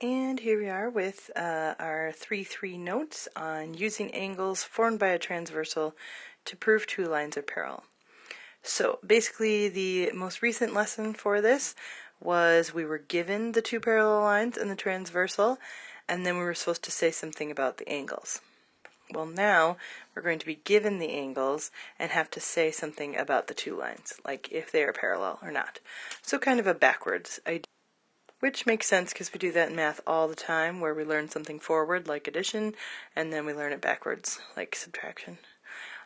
And here we are with our 3-3 notes on using angles formed by a transversal to prove two lines are parallel. So basically the most recent lesson for this was we were given the two parallel lines and the transversal, and then we were supposed to say something about the angles. Well, now we're going to be given the angles and have to say something about the two lines, like if they are parallel or not. So kind of a backwards idea. Which makes sense because we do that in math all the time, where we learn something forward, like addition, and then we learn it backwards, like subtraction.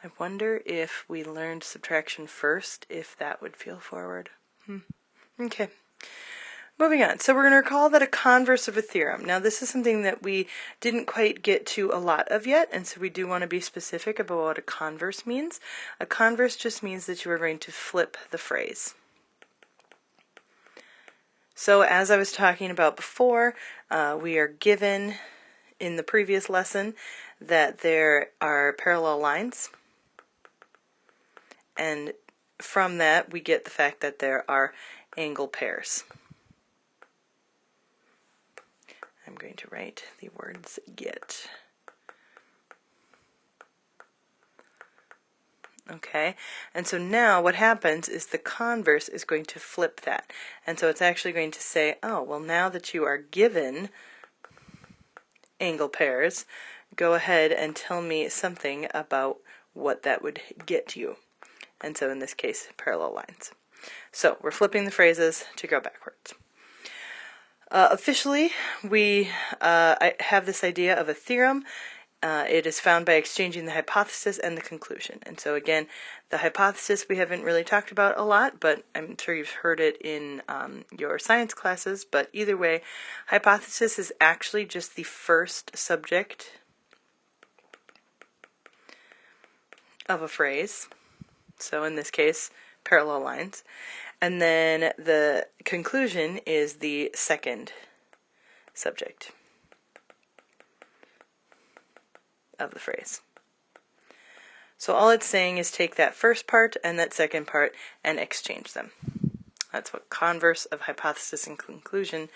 I wonder if we learned subtraction first, if that would feel forward. Okay. Moving on. So we're going to recall that a converse of a theorem. Now this is something that we didn't quite get to a lot of yet, and so we do want to be specific about what a converse means. A converse just means that you are going to flip the phrase. So as I was talking about before, we are given in the previous lesson that there are parallel lines, and from that we get the fact that there are angle pairs. I'm going to write the words get. Okay, and so now what happens is the converse is going to flip that. And so it's actually going to say, oh, well, now that you are given angle pairs, go ahead and tell me something about what that would get you. And so in this case, parallel lines. So we're flipping the phrases to go backwards. Officially, we have this idea of a theorem. It is found by exchanging the hypothesis and the conclusion. And so again, the hypothesis we haven't really talked about a lot, but I'm sure you've heard it in your science classes. But either way, hypothesis is actually just the first subject of a phrase. So in this case, parallel lines. And then the conclusion is the second subject of the phrase. So all it's saying is take that first part and that second part and exchange them. That's what converse of hypothesis and conclusion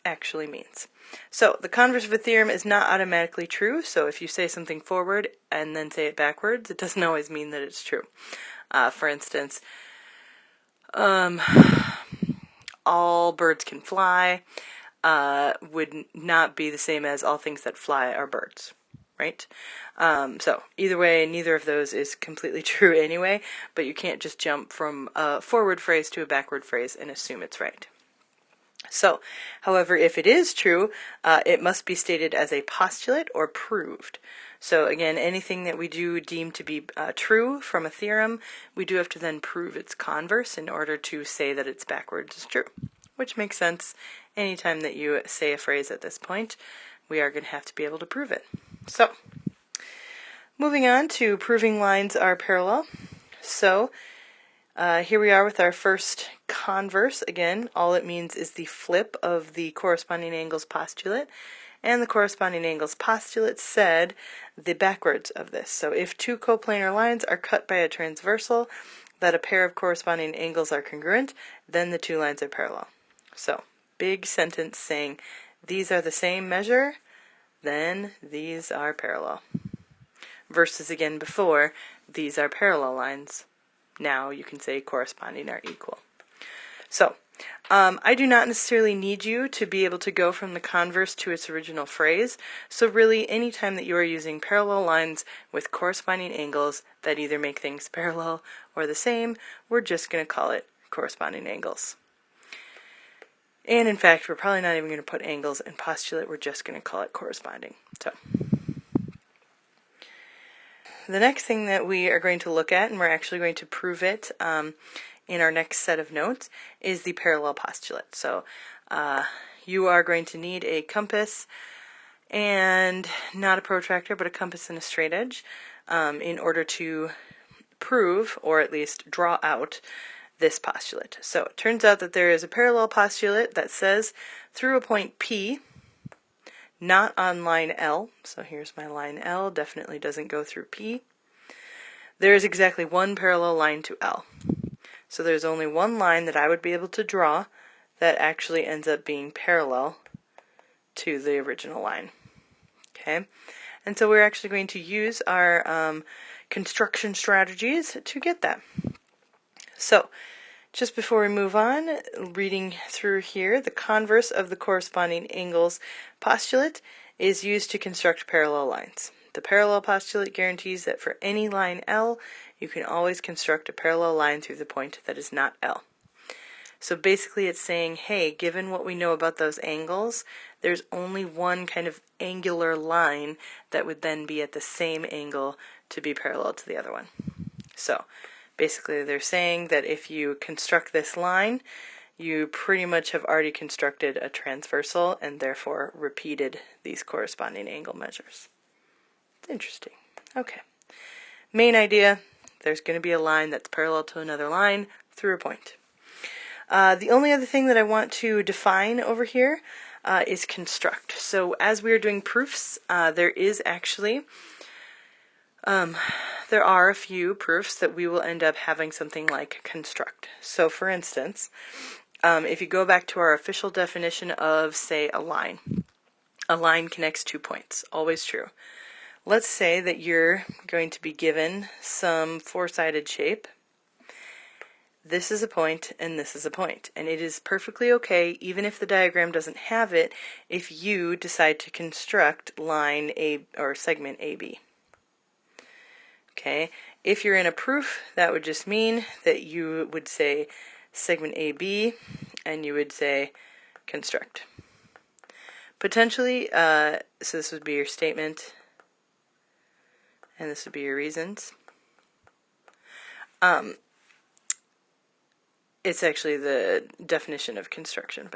actually means. So the converse of a theorem is not automatically true, so if you say something forward and then say it backwards, it doesn't always mean that it's true. For instance, all birds can fly would not be the same as all things that fly are birds. Right? So either way, neither of those is completely true anyway, but you can't just jump from a forward phrase to a backward phrase and assume it's right. So, however, if it is true, it must be stated as a postulate or proved. So again, anything that we do deem to be true from a theorem, we do have to then prove its converse in order to say that it's backwards is true, which makes sense. Anytime that you say a phrase at this point, we are going to have to be able to prove it. So, moving on to proving lines are parallel. So, here we are with our first converse. Again, all it means is the flip of the corresponding angles postulate. And the corresponding angles postulate said the backwards of this. So if two coplanar lines are cut by a transversal, that a pair of corresponding angles are congruent, then the two lines are parallel. So, big sentence saying these are the same measure, then these are parallel. Versus again before, these are parallel lines. Now you can say corresponding are equal. So, I do not necessarily need you to be able to go from the converse to its original phrase. So really, anytime that you are using parallel lines with corresponding angles that either make things parallel or the same, we're just going to call it corresponding angles. And in fact, we're probably not even going to put angles in postulate, we're just going to call it corresponding. So, the next thing that we are going to look at, and we're actually going to prove it in our next set of notes, is the parallel postulate. So, you are going to need a compass and not a protractor, but a compass and a straight edge in order to prove, or at least draw out, this postulate. So it turns out that there is a parallel postulate that says through a point P, not on line L, so here's my line L, definitely doesn't go through P, there is exactly one parallel line to L. So there's only one line that I would be able to draw that actually ends up being parallel to the original line. Okay, and so we're actually going to use our construction strategies to get that. So, just before we move on, reading through here, the converse of the corresponding angles postulate is used to construct parallel lines. The parallel postulate guarantees that for any line L, you can always construct a parallel line through the point that is not L. So basically it's saying, hey, given what we know about those angles, there's only one kind of angular line that would then be at the same angle to be parallel to the other one. So basically they're saying that if you construct this line, you pretty much have already constructed a transversal and therefore repeated these corresponding angle measures. It's interesting. Okay. Main idea, there's going to be a line that's parallel to another line through a point. The only other thing that I want to define over here is construct. So as we are doing proofs, there are a few proofs that we will end up having something like construct. So for instance, if you go back to our official definition of, say, a line connects 2 points, always true. Let's say that you're going to be given some four-sided shape. This is a point and this is a point, and it is perfectly okay, even if the diagram doesn't have it, if you decide to construct line A or segment AB. Okay, if you're in a proof, that would just mean that you would say segment AB and you would say construct. Potentially, so this would be your statement and this would be your reasons. It's actually the definition of construction,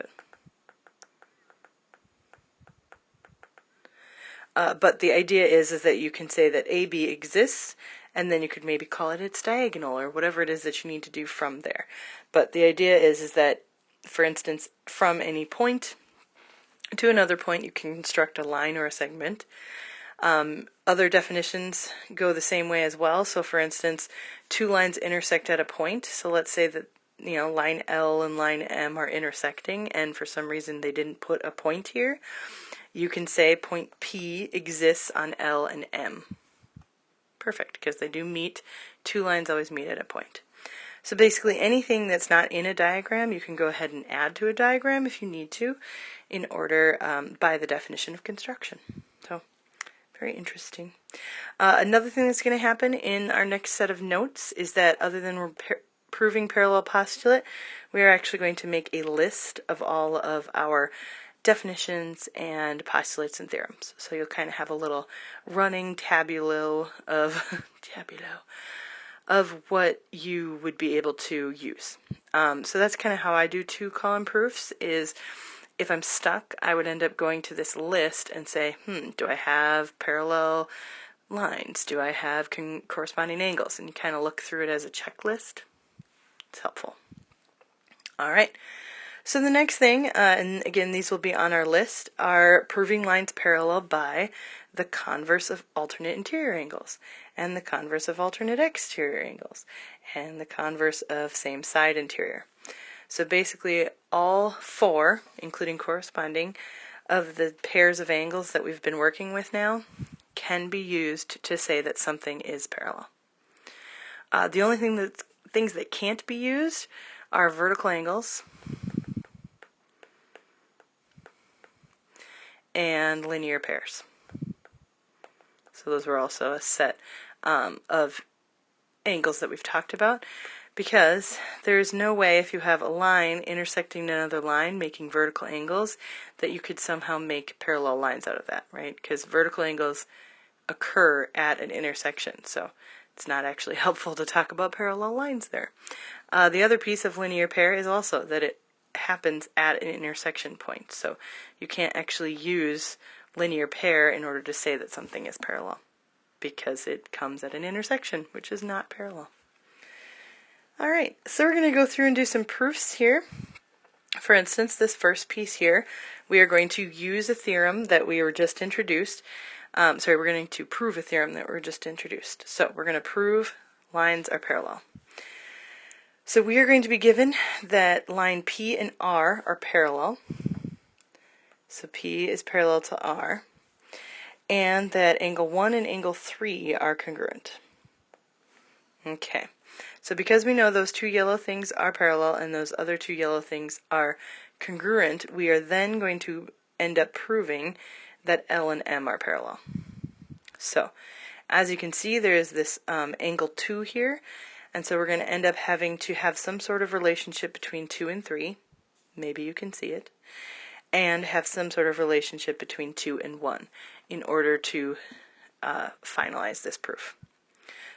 but the idea is that you can say that AB exists, and then you could maybe call it its diagonal or whatever it is that you need to do from there. But the idea is that, for instance, from any point to another point, you can construct a line or a segment. Other definitions go the same way as well. So, for instance, two lines intersect at a point. So let's say that line L and line M are intersecting, and for some reason they didn't put a point here. You can say point P exists on L and M. Perfect, because they do meet. Two lines always meet at a point. So basically anything that's not in a diagram, you can go ahead and add to a diagram if you need to, in order by the definition of construction. So, very interesting. Another thing that's going to happen in our next set of notes is that other than proving parallel postulate, we are actually going to make a list of all of our definitions and postulates and theorems. So you'll kind of have a little running tabulo of what you would be able to use. So that's kind of how I do two-column proofs, is if I'm stuck, I would end up going to this list and say, do I have parallel lines? Do I have corresponding angles? And you kind of look through it as a checklist. It's helpful. All right. So the next thing, and again these will be on our list, are proving lines parallel by the converse of alternate interior angles, and the converse of alternate exterior angles, and the converse of same side interior. So basically all four, including corresponding, of the pairs of angles that we've been working with now can be used to say that something is parallel. The only things that can't be used are vertical angles and linear pairs. So those were also a set of angles that we've talked about, because there is no way, if you have a line intersecting another line making vertical angles, that you could somehow make parallel lines out of that, right? Because vertical angles occur at an intersection, so it's not actually helpful to talk about parallel lines there. The other piece of linear pair is also that it happens at an intersection point, so you can't actually use linear pair in order to say that something is parallel, because it comes at an intersection, which is not parallel. Alright, so we're going to go through and do some proofs here. For instance, this first piece here, we are going to use a theorem that we were just introduced. We're going to prove a theorem that were just introduced. So we're going to prove lines are parallel. So we are going to be given that line P and R are parallel. So P is parallel to R. And that angle 1 and angle 3 are congruent. Okay, so because we know those two yellow things are parallel and those other two yellow things are congruent, we are then going to end up proving that L and M are parallel. So, as you can see, there is this angle 2 here, and so we're going to end up having to have some sort of relationship between 2 and 3, maybe you can see it, and have some sort of relationship between 2 and 1 in order to finalize this proof.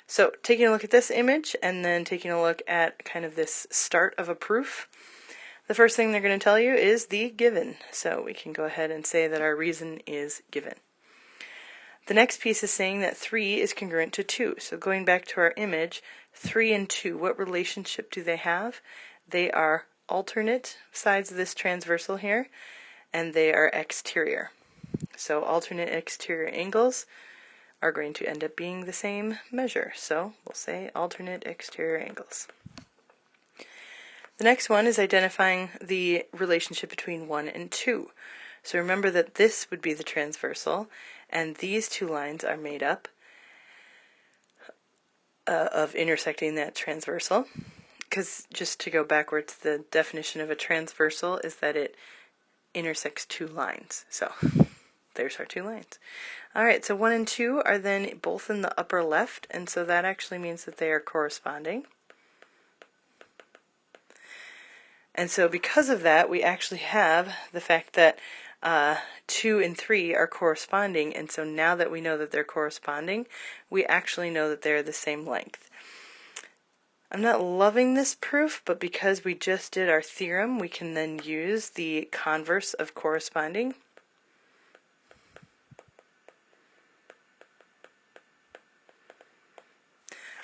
So taking a look at this image and then taking a look at kind of this start of a proof, the first thing they're going to tell you is the given. So we can go ahead and say that our reason is given. The next piece is saying that 3 is congruent to 2. So going back to our image, 3 and 2, what relationship do they have? They are alternate sides of this transversal here, and they are exterior. So alternate exterior angles are going to end up being the same measure. So we'll say alternate exterior angles. The next one is identifying the relationship between 1 and 2. So remember that this would be the transversal, and these two lines are made up of intersecting that transversal. Because just to go backwards, the definition of a transversal is that it intersects two lines. So there's our two lines. Alright, so 1 and 2 are then both in the upper left, and so that actually means that they are corresponding. And so because of that, we actually have the fact that 2 and 3 are corresponding, and so now that we know that they're corresponding, we actually know that they're the same length. I'm not loving this proof, but because we just did our theorem, we can then use the converse of corresponding.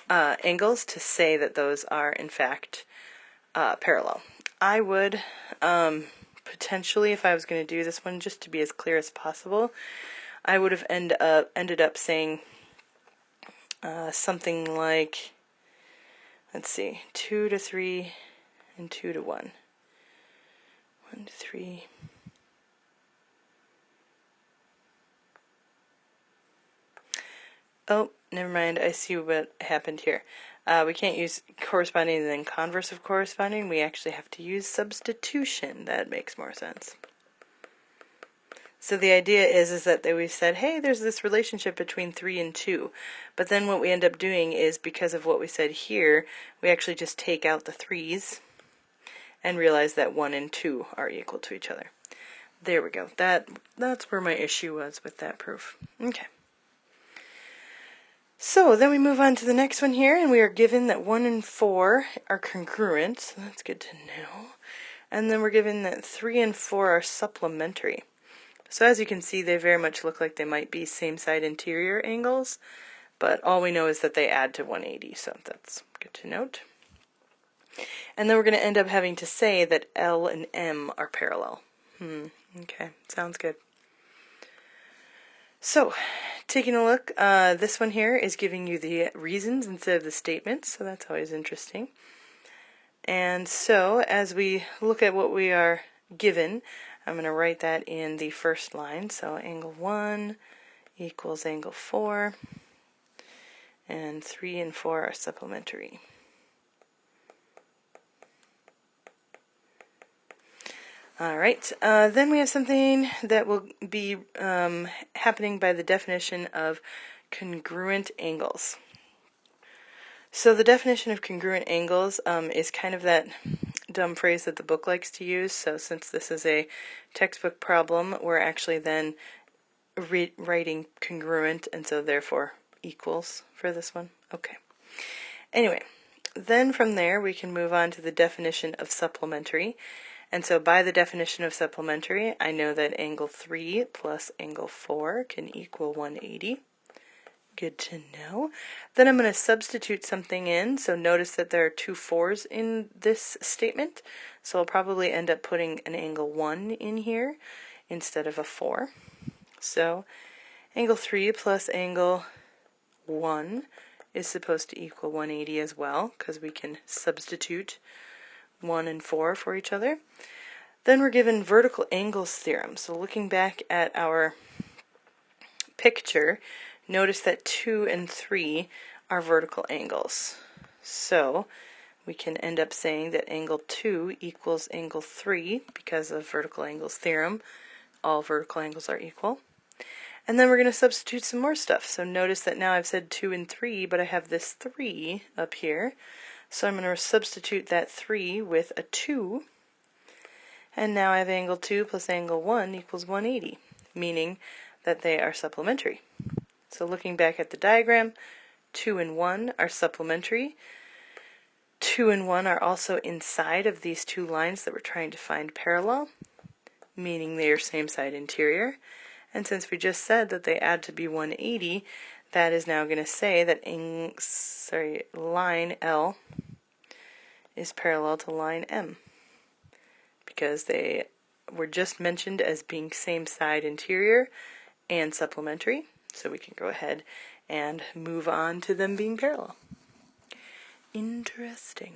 Angles to say that those are in fact parallel. I would potentially, if I was going to do this one just to be as clear as possible, I would have ended up saying something like, let's see, 2 to 3 and 2 to 1. 1 to 3. Oh, never mind. I see what happened here. We can't use corresponding and then converse of corresponding. We actually have to use substitution. That makes more sense. So the idea is that we said, hey, there's this relationship between 3 and 2. But then what we end up doing is, because of what we said here, we actually just take out the 3's and realize that 1 and 2 are equal to each other. There we go. That's where my issue was with that proof. Okay. So then we move on to the next one here, and we are given that 1 and 4 are congruent, so that's good to know. And then we're given that 3 and 4 are supplementary. So as you can see, they very much look like they might be same side interior angles, but all we know is that they add to 180, so that's good to note. And then we're going to end up having to say that L and M are parallel. Okay, sounds good. So, taking a look, this one here is giving you the reasons instead of the statements, so that's always interesting. And so, as we look at what we are given, I'm going to write that in the first line. So, angle 1 equals angle 4, and 3 and 4 are supplementary. Alright, then we have something that will be happening by the definition of congruent angles. So the definition of congruent angles is kind of that dumb phrase that the book likes to use. So since this is a textbook problem, we're actually then writing congruent, and so therefore equals for this one. Okay. Anyway, then from there we can move on to the definition of supplementary. And so by the definition of supplementary, I know that angle 3 plus angle 4 can equal 180. Good to know. Then I'm going to substitute something in. So notice that there are two 4's in this statement. So I'll probably end up putting an angle 1 in here instead of a 4. So angle 3 plus angle 1 is supposed to equal 180 as well, because we can substitute 1 and 4 for each other. Then we're given vertical angles theorem. So looking back at our picture, notice that 2 and 3 are vertical angles. So we can end up saying that angle 2 equals angle 3 because of vertical angles theorem. All vertical angles are equal. And then we're going to substitute some more stuff. So notice that now I've said 2 and 3, but I have this 3 up here. So I'm going to substitute that 3 with a 2. And now I have angle 2 plus angle 1 equals 180, meaning that they are supplementary. So looking back at the diagram, 2 and 1 are supplementary. 2 and 1 are also inside of these two lines that we're trying to find parallel, meaning they are same side interior. And since we just said that they add to be 180, that is now going to say that line L is parallel to line M, because they were just mentioned as being same side interior and supplementary. So we can go ahead and move on to them being parallel. Interesting.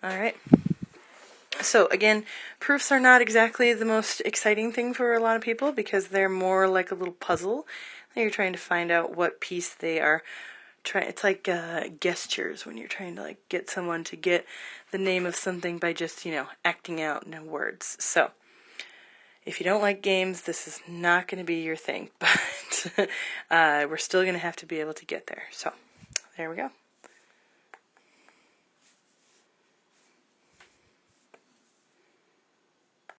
All right. So again, proofs are not exactly the most exciting thing for a lot of people because they're more like a little puzzle. You're trying to find out what piece they are trying. It's like gestures when you're trying to like get someone to get the name of something by just, acting out no words. So if you don't like games, this is not going to be your thing, but we're still going to have to be able to get there. So there we go.